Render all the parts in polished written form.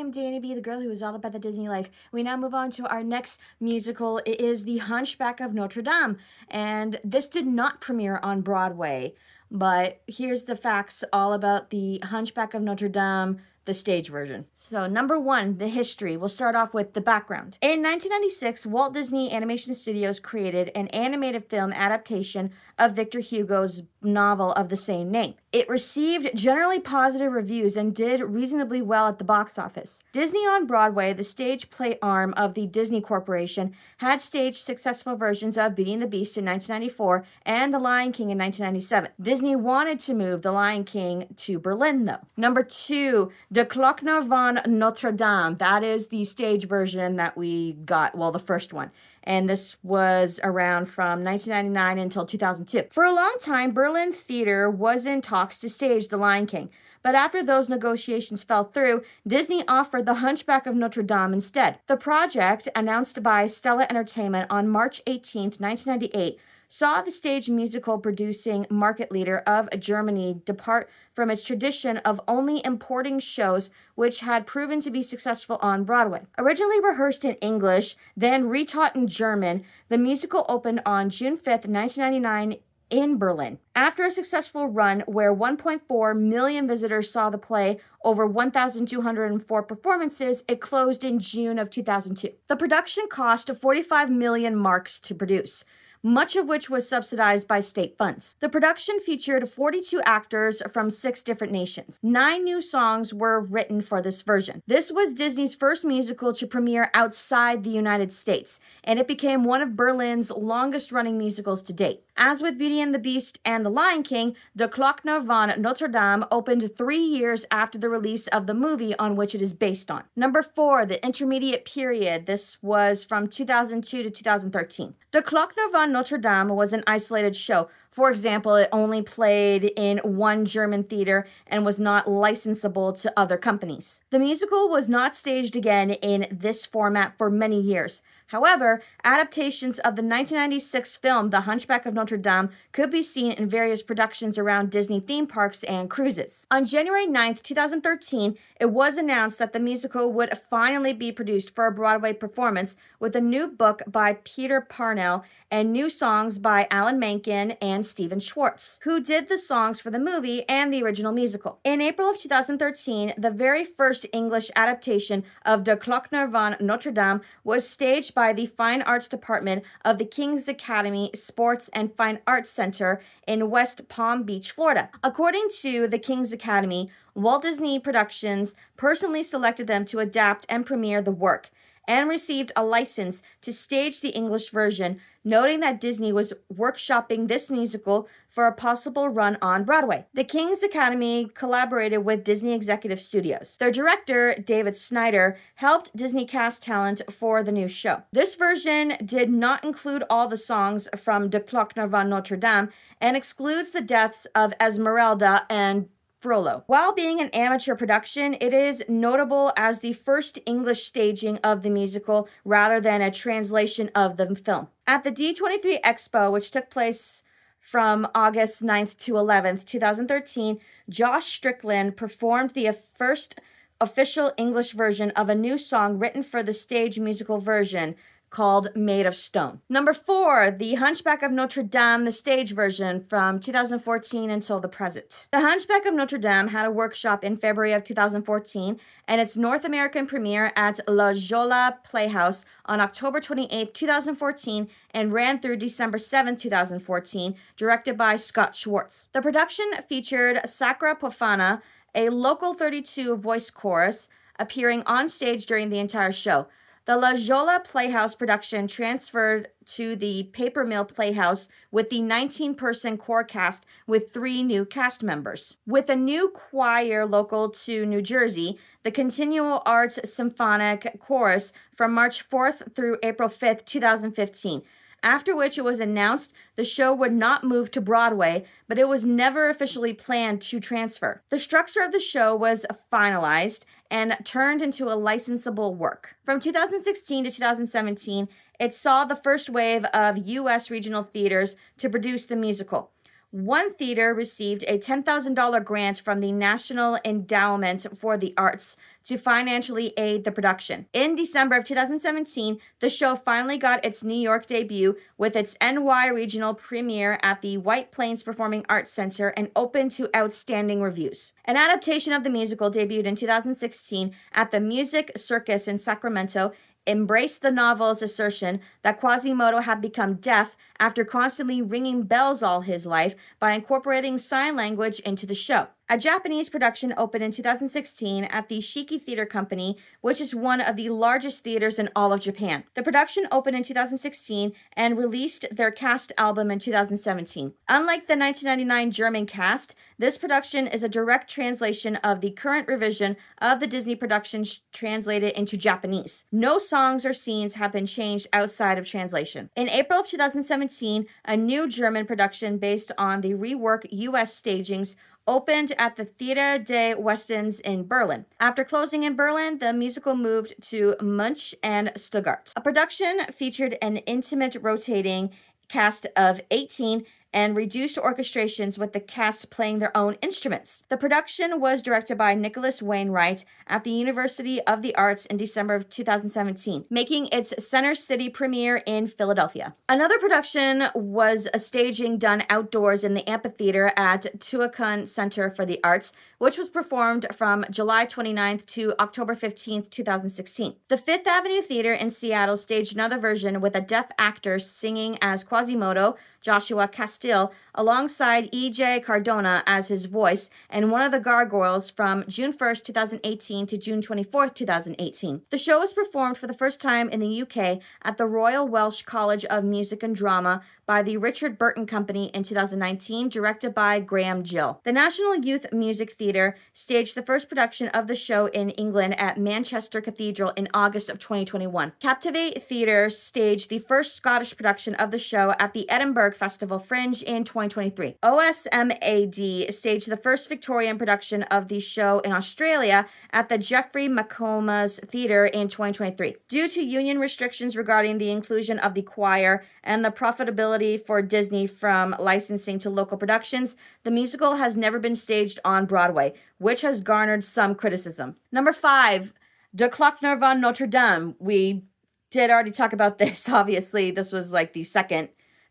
I'm Danny B, the girl who is all about the Disney life. We now move on to our next musical. It is The Hunchback of Notre Dame. And this did not premiere on Broadway, but here's the facts all about The Hunchback of Notre Dame, the stage version. So number one, the history. We'll start off with the background. In 1996, Walt Disney Animation Studios created an animated film adaptation of Victor Hugo's novel of the same name. It received generally positive reviews and did reasonably well at the box office. Disney on Broadway, the stage play arm of the Disney Corporation, had staged successful versions of Beauty and the Beast in 1994 and The Lion King in 1997. Disney wanted to move The Lion King to Berlin, though. Number two, De Glockner van Notre Dame. That is the stage version that we got, well, the first one. And this was around from 1999 until 2002. For a long time, Berlin Theater was in talks to stage The Lion King. But after those negotiations fell through, Disney offered The Hunchback of Notre Dame instead. The project, announced by Stella Entertainment on March 18, 1998, saw the stage musical producing market leader of Germany depart from its tradition of only importing shows which had proven to be successful on Broadway. Originally rehearsed in English, then retaught in German, the musical opened on June 5, 1999 in Berlin. After a successful run where 1.4 million visitors saw the play over 1,204 performances, it closed in June of 2002. The production cost 45 million marks to produce, much of which was subsidized by state funds. The production featured 42 actors from 6 different nations. 9 new songs were written for this version. This was Disney's first musical to premiere outside the United States, and it became one of Berlin's longest-running musicals to date. As with Beauty and the Beast and The Lion King, De Glockner van Notre Dame opened 3 years after the release of the movie on which it is based on. Number 4, the intermediate period. This was from 2002 to 2013. De Glockner van Notre Dame was an isolated show. For example, it only played in one German theater and was not licensable to other companies. The musical was not staged again in this format for many years. However, adaptations of the 1996 film The Hunchback of Notre Dame could be seen in various productions around Disney theme parks and cruises. On January 9, 2013, it was announced that the musical would finally be produced for a Broadway performance with a new book by Peter Parnell and new songs by Alan Menken and Stephen Schwartz, who did the songs for the movie and the original musical. In April of 2013, the very first English adaptation of De Glockner van Notre Dame was staged by the Fine Arts Department of the King's Academy Sports and Fine Arts Center in West Palm Beach, Florida. According to the King's Academy, Walt Disney Productions personally selected them to adapt and premiere the work, and received a license to stage the English version, noting that Disney was workshopping this musical for a possible run on Broadway. The King's Academy collaborated with Disney Executive Studios. Their director, David Snyder, helped Disney cast talent for the new show. This version did not include all the songs from De Glockner van Notre Dame and excludes the deaths of Esmeralda and Frollo. While being an amateur production, it is notable as the first English staging of the musical rather than a translation of the film. At the D23 Expo, which took place from August 9th to 11th, 2013, Josh Strickland performed the first official English version of a new song written for the stage musical version, called Made of Stone. Number 4, The Hunchback of Notre Dame, the stage version from 2014 until the present. The Hunchback of Notre Dame had a workshop in February of 2014 and its North American premiere at La Jolla Playhouse on October 28, 2014 and ran through December 7, 2014, directed by Scott Schwartz. The production featured Sacra Pofana, a local 32 voice chorus, appearing on stage during the entire show. The La Jolla Playhouse production transferred to the Paper Mill Playhouse with the 19-person core cast with 3 new cast members. With a new choir local to New Jersey, the Continual Arts Symphonic Chorus from March 4th through April 5th, 2015. After which it was announced the show would not move to Broadway, but it was never officially planned to transfer. The structure of the show was finalized and turned into a licensable work. From 2016 to 2017, it saw the first wave of U.S. regional theaters to produce the musical. One theater received a $10,000 grant from the National Endowment for the Arts to financially aid the production. In December of 2017, the show finally got its New York debut with its NY regional premiere at the White Plains Performing Arts Center and opened to outstanding reviews. An adaptation of the musical debuted in 2016 at the Music Circus in Sacramento, embraced the novel's assertion that Quasimodo had become deaf after constantly ringing bells all his life by incorporating sign language into the show. A Japanese production opened in 2016 at the Shiki Theater Company, which is one of the largest theaters in all of Japan. The production opened in 2016 and released their cast album in 2017. Unlike the 1999 German cast, this production is a direct translation of the current revision of the Disney production translated into Japanese. No songs or scenes have been changed outside of translation. In April of 2017, a new German production based on the rework U.S. stagings opened at the Theater des Westens in Berlin. After closing in Berlin, the musical moved to Munich and Stuttgart. A production featured an intimate rotating cast of 18 and reduced orchestrations with the cast playing their own instruments. The production was directed by Nicholas Wainwright at the University of the Arts in December of 2017, making its Center City premiere in Philadelphia. Another production was a staging done outdoors in the amphitheater at Tuacahn Center for the Arts, which was performed from July 29th to October 15th, 2016. The Fifth Avenue Theater in Seattle staged another version with a deaf actor singing as Quasimodo, Joshua Castile, alongside E.J. Cardona as his voice, and one of the gargoyles from June 1st, 2018 to June 24th, 2018. The show was performed for the first time in the UK at the Royal Welsh College of Music and Drama by the Richard Burton Company in 2019, directed by Graham Gill. The National Youth Music Theatre staged the first production of the show in England at Manchester Cathedral in August of 2021. Captivate Theatre staged the first Scottish production of the show at the Edinburgh Festival Fringe in 2023. OSMAD staged the first Victorian production of the show in Australia at the Geoffrey McComas Theatre in 2023. Due to union restrictions regarding the inclusion of the choir and the profitability for Disney from licensing to local productions, the musical has never been staged on Broadway, which has garnered some criticism. Number 5, Der Glockner von Notre Dame. We did already talk about this, obviously. This was like the second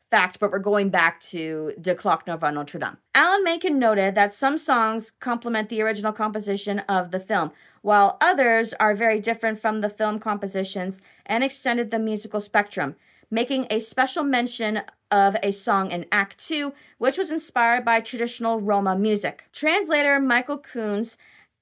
fact, but we're going back to Der Glockner von Notre Dame. Alan Menken noted that some songs complement the original composition of the film, while others are very different from the film compositions and extended the musical spectrum, making a special mention of a song in Act 2, which was inspired by traditional Roma music. Translator Michael Coons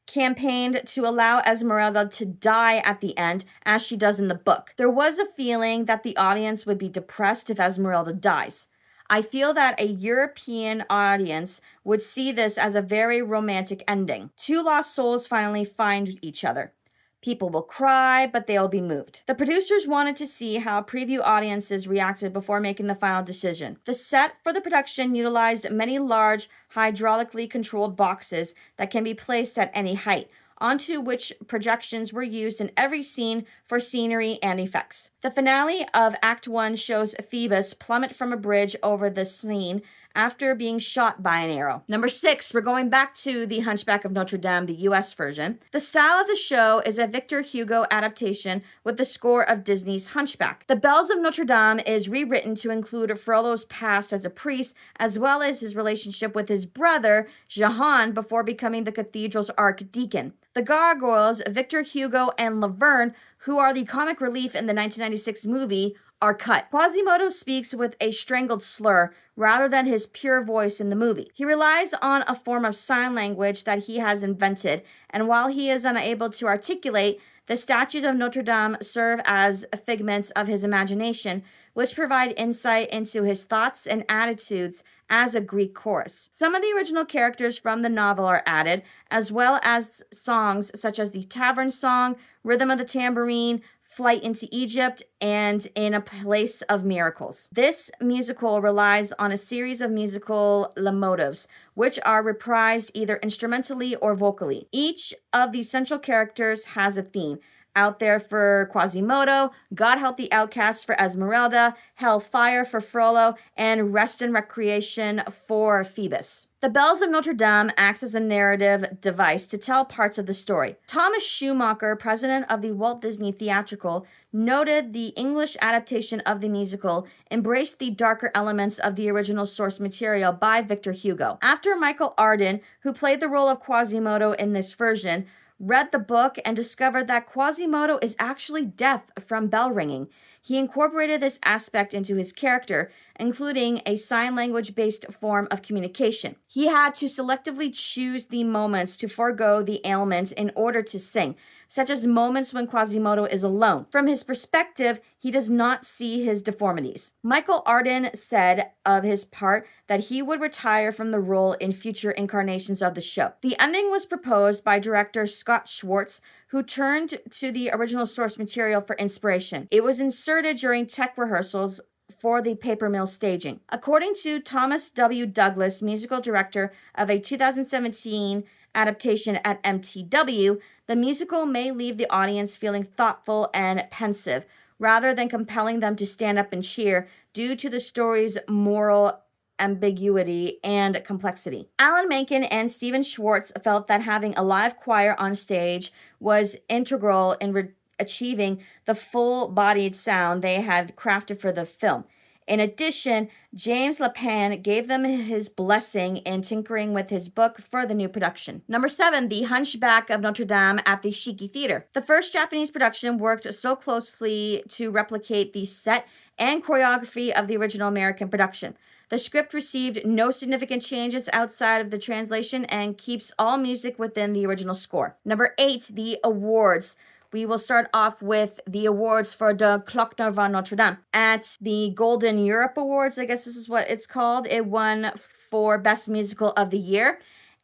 campaigned to allow Esmeralda to die at the end, as she does in the book. There was a feeling that the audience would be depressed if Esmeralda dies. I feel that a European audience would see this as a very romantic ending. Two lost souls finally find each other. People will cry, but they'll be moved. The producers wanted to see how preview audiences reacted before making the final decision. The set for the production utilized many large, hydraulically controlled boxes that can be placed at any height, onto which projections were used in every scene for scenery and effects. The finale of Act 1 shows Phoebus plummet from a bridge over the scene after being shot by an arrow. Number 6, we're going back to the Hunchback of Notre Dame, the US version. The style of the show is a Victor Hugo adaptation with the score of Disney's Hunchback. The Bells of Notre Dame is rewritten to include Frollo's past as a priest, as well as his relationship with his brother, Jehan, before becoming the cathedral's archdeacon. The gargoyles, Victor Hugo and Laverne, who are the comic relief in the 1996 movie, are cut. Quasimodo speaks with a strangled slur rather than his pure voice in the movie. He relies on a form of sign language that he has invented, and while he is unable to articulate, the statues of Notre Dame serve as figments of his imagination, which provide insight into his thoughts and attitudes as a Greek chorus. Some of the original characters from the novel are added, as well as songs such as the Tavern Song, Rhythm of the Tambourine, Flight into Egypt, and In a Place of Miracles. This musical relies on a series of musical motifs, which are reprised either instrumentally or vocally. Each of the central characters has a theme. Out There for Quasimodo, God Help the Outcasts for Esmeralda, Hellfire for Frollo, and Rest and Recreation for Phoebus. The Bells of Notre Dame acts as a narrative device to tell parts of the story. Thomas Schumacher, president of the Walt Disney Theatrical, noted the English adaptation of the musical embraced the darker elements of the original source material by Victor Hugo. After Michael Arden, who played the role of Quasimodo in this version, read the book and discovered that Quasimodo is actually deaf from bell ringing. He incorporated this aspect into his character, including a sign language-based form of communication. He had to selectively choose the moments to forego the ailment in order to sing, such as moments when Quasimodo is alone. From his perspective, he does not see his deformities. Michael Arden said of his part that he would retire from the role in future incarnations of the show. The ending was proposed by director Scott Schwartz, who turned to the original source material for inspiration. It was inserted during tech rehearsals for the paper mill staging. According to Thomas W. Douglas, musical director of a 2017 adaptation at MTW, the musical may leave the audience feeling thoughtful and pensive, rather than compelling them to stand up and cheer due to the story's moral ambiguity and complexity. Alan Menken and Stephen Schwartz felt that having a live choir on stage was integral in achieving the full-bodied sound they had crafted for the film. In addition, James Lapine gave them his blessing in tinkering with his book for the new production. Number 7, The Hunchback of Notre Dame at the Shiki Theater. The first Japanese production worked so closely to replicate the set and choreography of the original American production. The script received no significant changes outside of the translation and keeps all music within the original score. Number 8, the awards. We will start off with the awards for the Glockner von Notre Dame. At the Golden Europe Awards, I guess this is what it's called, it won for Best Musical of the Year.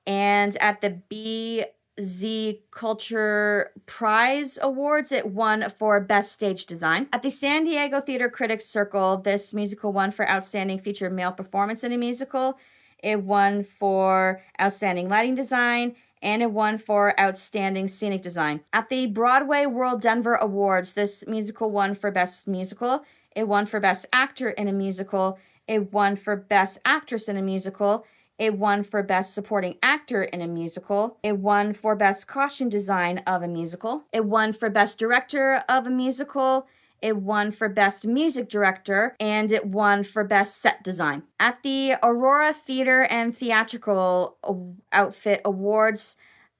And at the BZ Culture Prize Awards, it won for Best Stage Design. At the San Diego Theater Critics Circle, this musical won for Outstanding Featured Male Performance in a Musical. It won for Outstanding Lighting Design, and it won for Outstanding Scenic Design. At the Broadway World Denver Awards, this musical won for Best Musical. It won for Best Actor in a Musical. It won for Best Actress in a Musical. It won for Best Supporting Actor in a Musical. It won for Best Costume Design of a Musical. It won for Best Director of a Musical. It won for Best Music Director, and it won for Best Set Design. At the Aurora Theater and Theatrical Outfit Awards,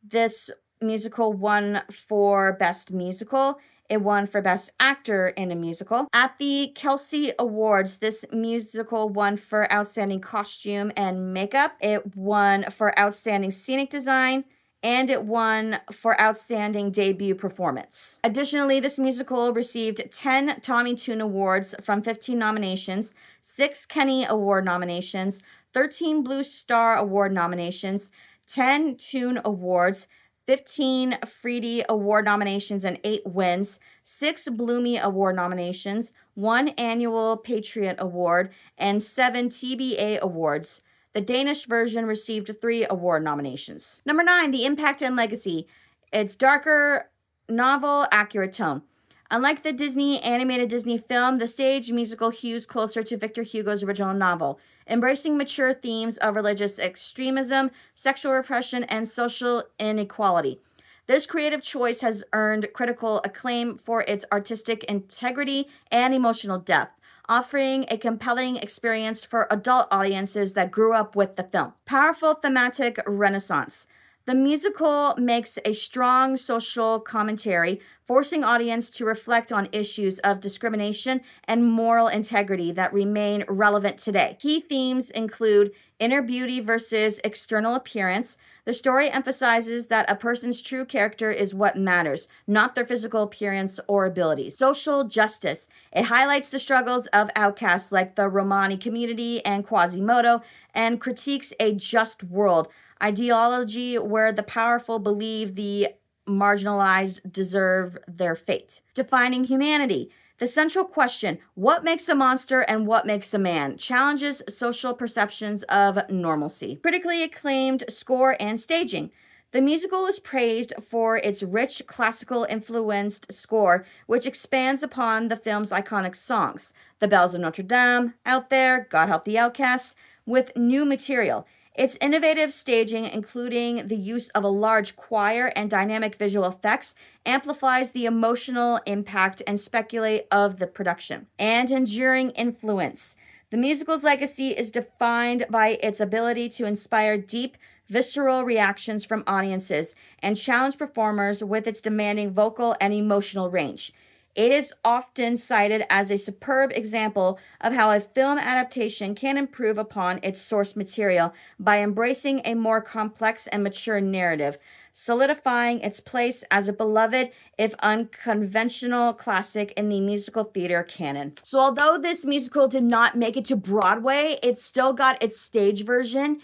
this musical won for Best Musical. It won for Best Actor in a Musical. At the Kelsey Awards, this musical won for Outstanding Costume and Makeup. It won for Outstanding Scenic Design, and it won for Outstanding Debut Performance. Additionally, this musical received 10 Tommy Tune Awards from 15 nominations, 6 Kenny Award nominations, 13 Blue Star Award nominations, 10 Tune Awards, 15 Freedy Award nominations and 8 wins, 6 Bloomy Award nominations, 1 Annual Patriot Award, and 7 TBA Awards. The Danish version received 3 award nominations. Number 9, The Impact and Legacy. It's darker, novel, accurate tone. Unlike the Disney animated Disney film, the stage musical hews closer to Victor Hugo's original novel, embracing mature themes of religious extremism, sexual repression, and social inequality. This creative choice has earned critical acclaim for its artistic integrity and emotional depth, offering a compelling experience for adult audiences that grew up with the film. Powerful thematic renaissance. The musical makes a strong social commentary, forcing audience to reflect on issues of discrimination and moral integrity that remain relevant today. Key themes include inner beauty versus external appearance. The story emphasizes that a person's true character is what matters, not their physical appearance or abilities. Social justice. It highlights the struggles of outcasts like the Romani community and Quasimodo, and critiques a just world ideology where the powerful believe the marginalized deserve their fate. Defining humanity. The central question, what makes a monster and what makes a man, challenges social perceptions of normalcy. Critically acclaimed score and staging. The musical is praised for its rich classical-influenced score, which expands upon the film's iconic songs, The Bells of Notre Dame, Out There, God Help the Outcasts, with new material. Its innovative staging, including the use of a large choir and dynamic visual effects, amplifies the emotional impact and speculate of the production. And enduring influence. The musical's legacy is defined by its ability to inspire deep, visceral reactions from audiences and challenge performers with its demanding vocal and emotional range. It is often cited as a superb example of how a film adaptation can improve upon its source material by embracing a more complex and mature narrative, solidifying its place as a beloved, if unconventional, classic in the musical theater canon. So, although this musical did not make it to Broadway, it still got its stage version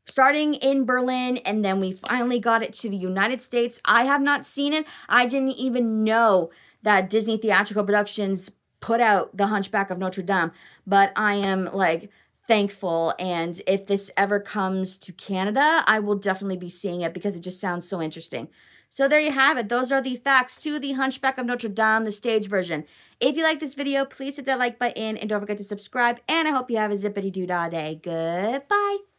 starting in Berlin, and then we finally got it to the United States. I have not seen it. I didn't even know that Disney Theatrical Productions put out The Hunchback of Notre Dame, but I am like thankful, and if this ever comes to Canada, I will definitely be seeing it because it just sounds so interesting. So there you have it. Those are the facts to The Hunchback of Notre Dame, the stage version. If you like this video, please hit that like button and don't forget to subscribe, and I hope you have a zippity-doo-dah day. Goodbye.